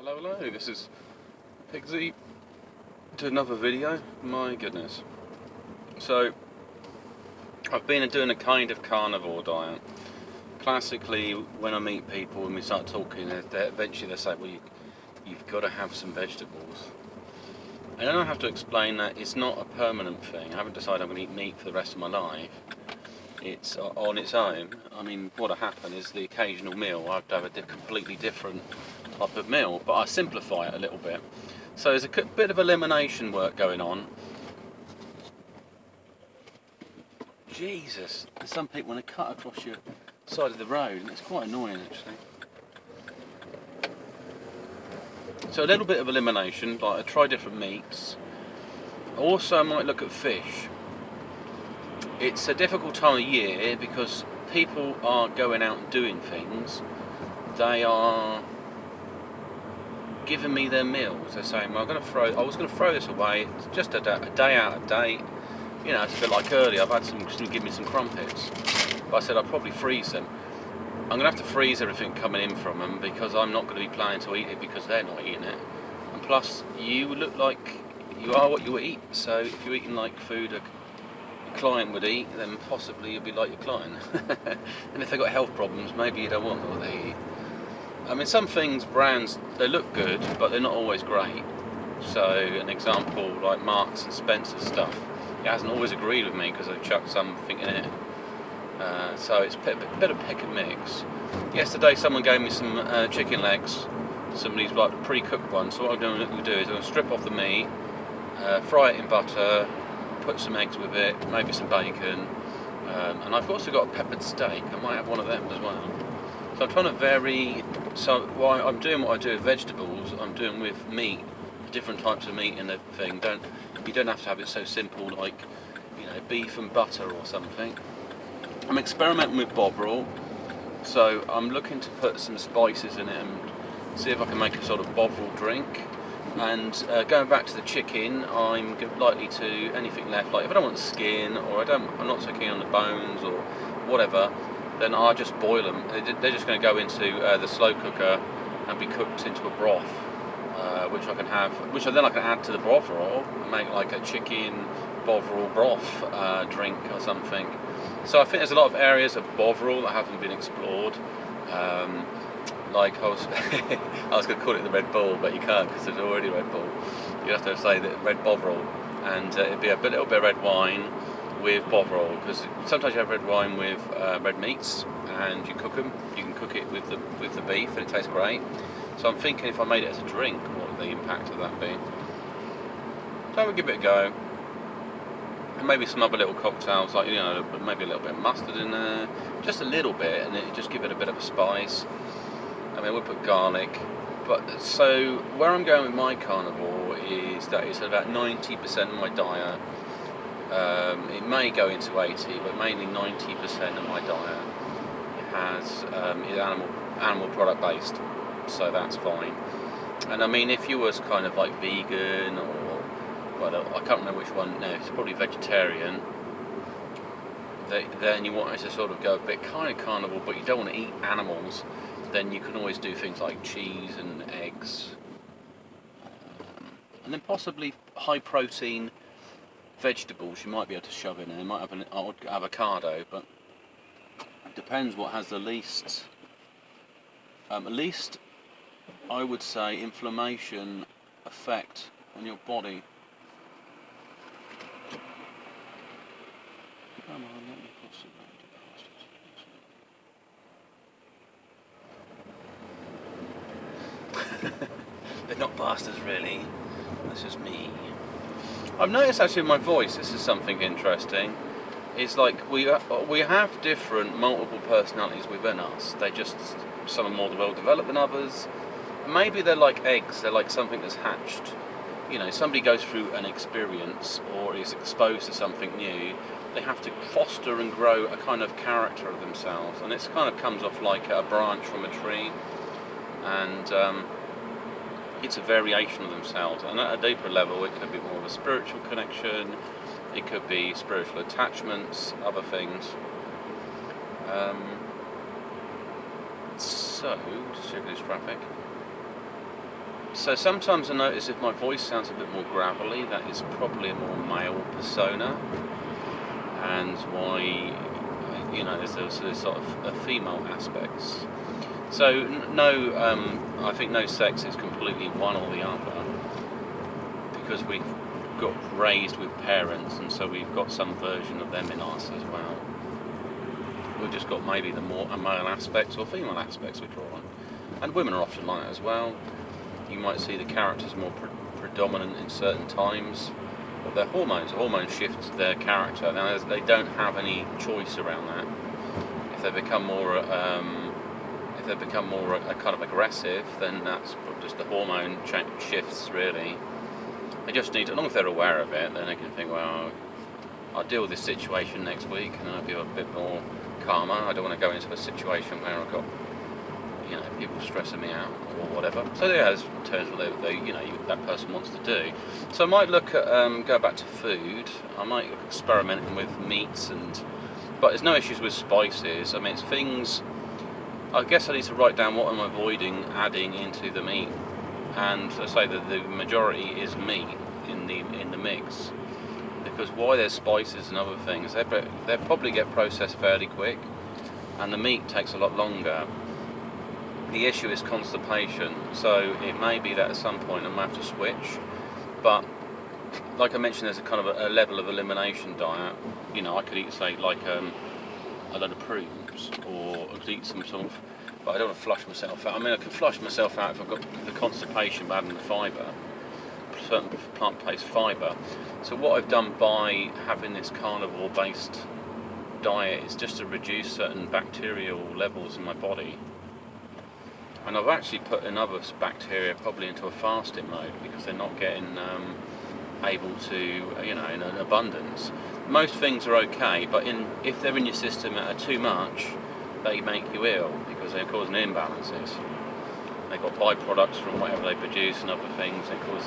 Hello, hello, this is Pigsy to another video. My goodness. So, I've been doing a kind of carnivore diet. Classically, when I meet people and we start talking, eventually they say, well, you've got to have some vegetables. And then I have to explain that it's not a permanent thing. I haven't decided I'm going to eat meat for the rest of my life. It's on its own. I mean, what'll happen is the occasional meal, I have to have a completely different type of meal, but I simplify it a little bit. So there's a bit of elimination work going on. Jesus, there's some people want to cut across your side of the road, and it's quite annoying actually. So a little bit of elimination, like I try different meats. Also, I might look at fish. It's a difficult time of year because people are going out and doing things. They are giving me their meals. They're saying, well, I was going to throw this away. It's just a day out of date. You know, it's a bit like earlier. I've had some give me some crumpets. But I said I'd probably freeze them. I'm going to have to freeze everything coming in from them because I'm not going to be planning to eat it because they're not eating it. And plus, you look like you are what you eat. So if you're eating like food a client would eat, then possibly you'll be like your client. And if they've got health problems, maybe you don't want what they eat. I mean, some things, brands, they look good, but they're not always great. So, an example, like Marks and Spencer's stuff, it hasn't always agreed with me because they've chucked something in it. So it's a bit of pick and mix. Yesterday, someone gave me some chicken legs, somebody's like pre-cooked one. So what I'm going to do is I'm going to strip off the meat, fry it in butter, put some eggs with it, maybe some bacon, and I've also got a peppered steak. I might have one of them as well. So I'm trying to vary. So while I'm doing what I do with vegetables, I'm doing with meat, different types of meat in the thing. You don't have to have it so simple like, you know, beef and butter or something. I'm experimenting with bovril, so I'm looking to put some spices in it and see if I can make a sort of bovril drink. And going back to the chicken, I'm likely to anything left. Like if I don't want the skin, or I'm not so keen on the bones or whatever, then I'll just boil them. They're just going to go into the slow cooker and be cooked into a broth, which I can add to the bovril and make like a chicken bovril broth drink or something. So I think there's a lot of areas of bovril that haven't been explored. Like I was, I was going to call it the Red Bull, but you can't because there's already Red Bull. You have to say that Red Bovril, and it'd be a little bit of red wine with bovril, because sometimes you have red wine with red meats and you cook them. You can cook it with the beef and it tastes great. So I'm thinking if I made it as a drink, what would the impact of that be? So I would give it a go. And maybe some other little cocktails, like, you know, maybe a little bit of mustard in there, just a little bit, and it just give it a bit of a spice. I mean, we'll put garlic. But so where I'm going with my carnivore is that it's about 90% of my diet. It may go into 80, but mainly 90% of my diet is animal product based, so that's fine. And I mean, if you was kind of like vegan or, well, I can't remember which one. No, it's probably vegetarian. Then you wanted to sort of go a bit kind of carnivore, but you don't want to eat animals. Then you can always do things like cheese and eggs, and then possibly high protein vegetables you might be able to shove in there. You might have an odd avocado, but it depends what has the least I would say inflammation effect on your body. Come on, let me cross it. They're not bastards really, that's just me. I've noticed actually in my voice, this is something interesting. It's like we have different multiple personalities within us. Some are more well developed than others. Maybe they're like eggs, they're like something that's hatched. You know, somebody goes through an experience or is exposed to something new, they have to foster and grow a kind of character of themselves, and this kind of comes off like a branch from a tree, and it's a variation of themselves. And at a deeper level, it could be more of a spiritual connection, it could be spiritual attachments, other things. So, just check this traffic. So sometimes I notice if my voice sounds a bit more gravelly, that is probably a more male persona, and why, you know, there's also sort of a female aspects. So no, I think no sex is completely one or the other, because we've got raised with parents, and so we've got some version of them in us as well. We've just got maybe the more male aspects or female aspects we draw on, and women are often like that as well. You might see the characters more predominant in certain times of their hormones. Hormones shift their character. Now they don't have any choice around that. If they become more, kind of aggressive, then that's just the hormone shifts really. They just need, as long as they're aware of it, then they can think, well, I'll deal with this situation next week, and I'll be a bit more calmer. I don't want to go into a situation where I've got, you know, people stressing me out or whatever. So yeah, there's terms what they you know, that person wants to do. So I might look at go back to food. I might look experimenting with meats, but there's no issues with spices. I mean, it's things. I guess I need to write down what I'm avoiding adding into the meat, and I say that the majority is meat in the mix, because why there's spices and other things, they probably get processed fairly quick, and the meat takes a lot longer. The issue is constipation, so it may be that at some point I might have to switch. But like I mentioned, there's a kind of a level of elimination diet. You know, I could eat, say, like a load of prunes, or I could eat some sort of, but I don't want to flush myself out. I mean, I can flush myself out if I've got the constipation by adding the fibre, certain plant-based fibre. So what I've done by having this carnivore-based diet is just to reduce certain bacterial levels in my body. And I've actually put another bacteria probably into a fasting mode, because they're not getting able to, you know, in an abundance. Most things are okay, but if they're in your system at too much, they make you ill, because they're causing imbalances. They've got byproducts from whatever they produce and other things. They cause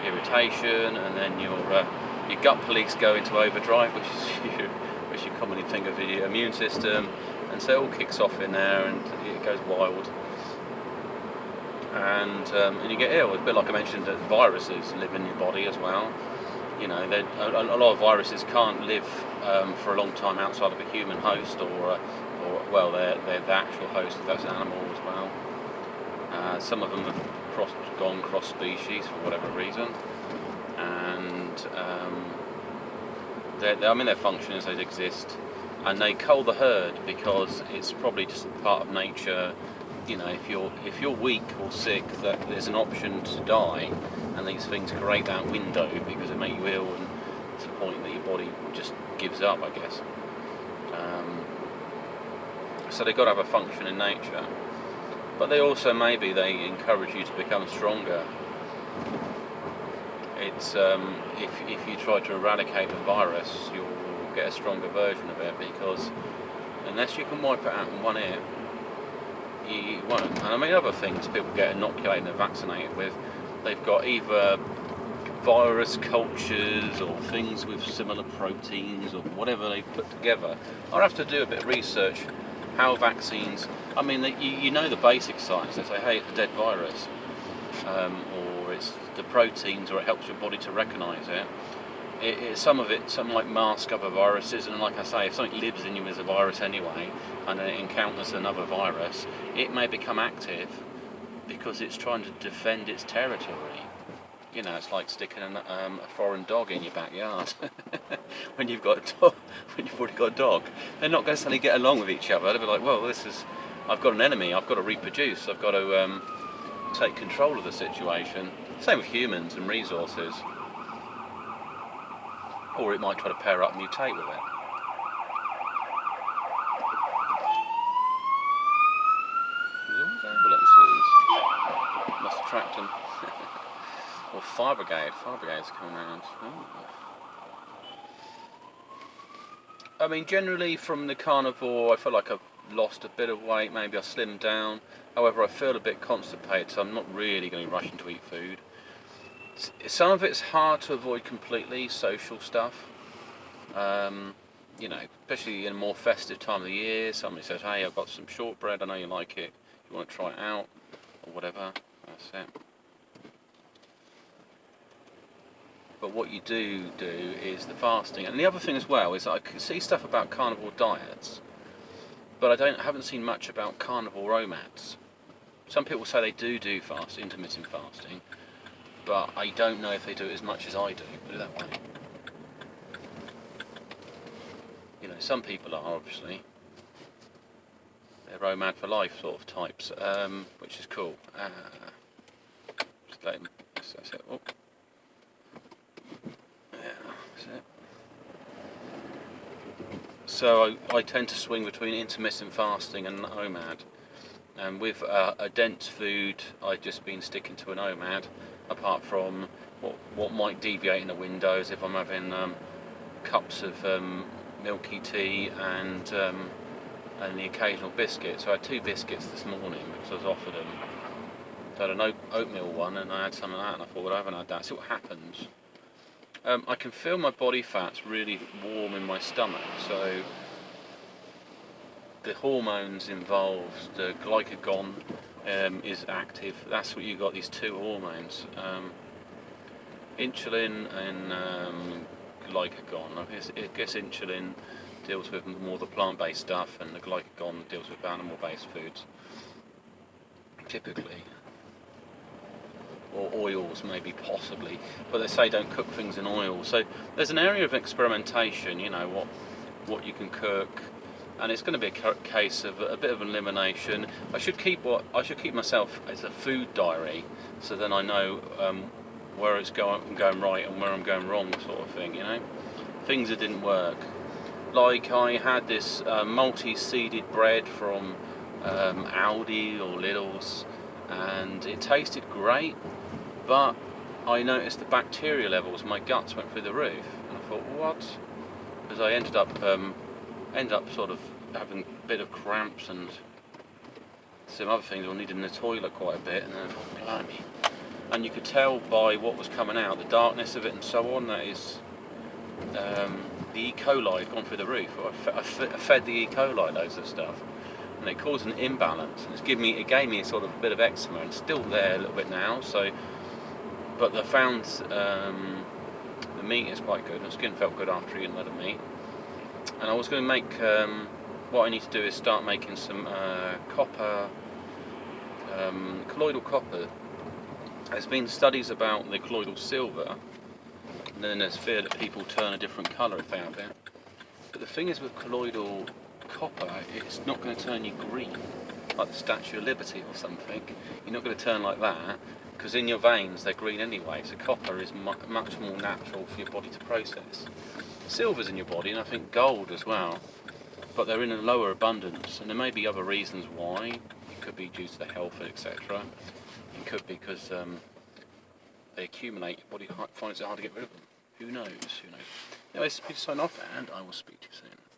irritation, and then your gut police go into overdrive, which you commonly think of the immune system, and so it all kicks off in there, and it goes wild. And you get ill. It's a bit like I mentioned that viruses live in your body as well. You know, a lot of viruses can't live for a long time outside of a human host, or well, they're the actual host if that's an animal as well. Some of them have gone cross-species for whatever reason, and I mean, their function is they exist, and they cull the herd because it's probably just part of nature. You know, if you're weak or sick, that there's an option to die, and these things create that window because they make you ill, and to the point that your body just gives up, I guess. So they've got to have a function in nature, but they also maybe they encourage you to become stronger. It's if you try to eradicate the virus, you'll get a stronger version of it, because unless you can wipe it out in one ear, you won't. And I mean, other things people get inoculated and vaccinated with, they've got either virus cultures or things with similar proteins or whatever they put together. I'll have to do a bit of research how vaccines, I mean, you know the basic science. They say, hey, it's a dead virus, or it's the proteins, or it helps your body to recognise it. Something like mask other viruses, and like I say, if something lives in you as a virus anyway, and then it encounters another virus, it may become active because it's trying to defend its territory. You know, it's like sticking a foreign dog in your backyard. when you've already got a dog, they're not going to suddenly get along with each other. They'll be like, well, I've got an enemy, I've got to reproduce, I've got to take control of the situation. Same with humans and resources. Or it might try to pair up and mutate with it. There's always ambulances. Must attract them. Or fire brigade's coming around. Oh. I mean, generally from the carnivore, I feel like I've lost a bit of weight, maybe I slimmed down. However, I feel a bit constipated, so I'm not really going to be rushing to eat food. Some of it's hard to avoid completely, social stuff. You know, especially in a more festive time of the year, somebody says, hey, I've got some shortbread, I know you like it, you want to try it out, or whatever, that's it. But what you do is the fasting. And the other thing as well is I can see stuff about carnivore diets, but I haven't seen much about carnivore omads. Some people say they do intermittent fasting, but I don't know if they do it as much as I do, put it that way. You know, some people are obviously. They're Omad for life sort of types, which is cool. Just let him, that's it. Oh. Yeah, that's it. So I tend to swing between intermittent fasting and Omad. And with a dense food, I've just been sticking to an Omad, apart from what might deviate in the windows if I'm having cups of milky tea and the occasional biscuit. So I had 2 biscuits this morning because I was offered them. So I had an oatmeal one and I had some of that, and I thought, well, I haven't had that, see what happens. I can feel my body fat's really warm in my stomach, so the hormones involved, the glycagon is active. That's what you got, these 2 hormones, insulin and glycagon. I guess insulin deals with more the plant-based stuff, and the glycagon deals with animal-based foods, typically. Or oils, maybe, possibly, but they say don't cook things in oil. So there's an area of experimentation, you know, what you can cook, and it's going to be a case of a bit of elimination. I should keep myself as a food diary, so then I know where it's going right and where I'm going wrong, sort of thing. You know, things that didn't work. Like I had this multi-seeded bread from Aldi or Lidl's, and it tasted great, but I noticed the bacteria levels, my guts went through the roof, and I thought, what? Because I ended up sort of having a bit of cramps and some other things, or needing the toilet quite a bit, and then I thought, blimey. And you could tell by what was coming out, the darkness of it and so on, that is the E. coli had gone through the roof. I fed the E. coli loads of stuff, and it caused an imbalance. And it gave me a sort of bit of eczema, and it's still there a little bit now. So, but I found the meat is quite good. The skin felt good after eating a lot of meat. And I was going to make what I need to do is start making some copper, colloidal copper. There's been studies about the colloidal silver, and then there's fear that people turn a different colour if they have it. But the thing is with colloidal copper, it's not going to turn you green, like the Statue of Liberty or something. You're not going to turn like that, because in your veins they're green anyway, so copper is much more natural for your body to process. Silver's in your body, and I think gold as well, but they're in a lower abundance, and there may be other reasons why. It could be due to the health, etc. It could be because they accumulate, your body finds it hard to get rid of them. Who knows? Anyway, this is Peter signing off, and I will speak to you soon.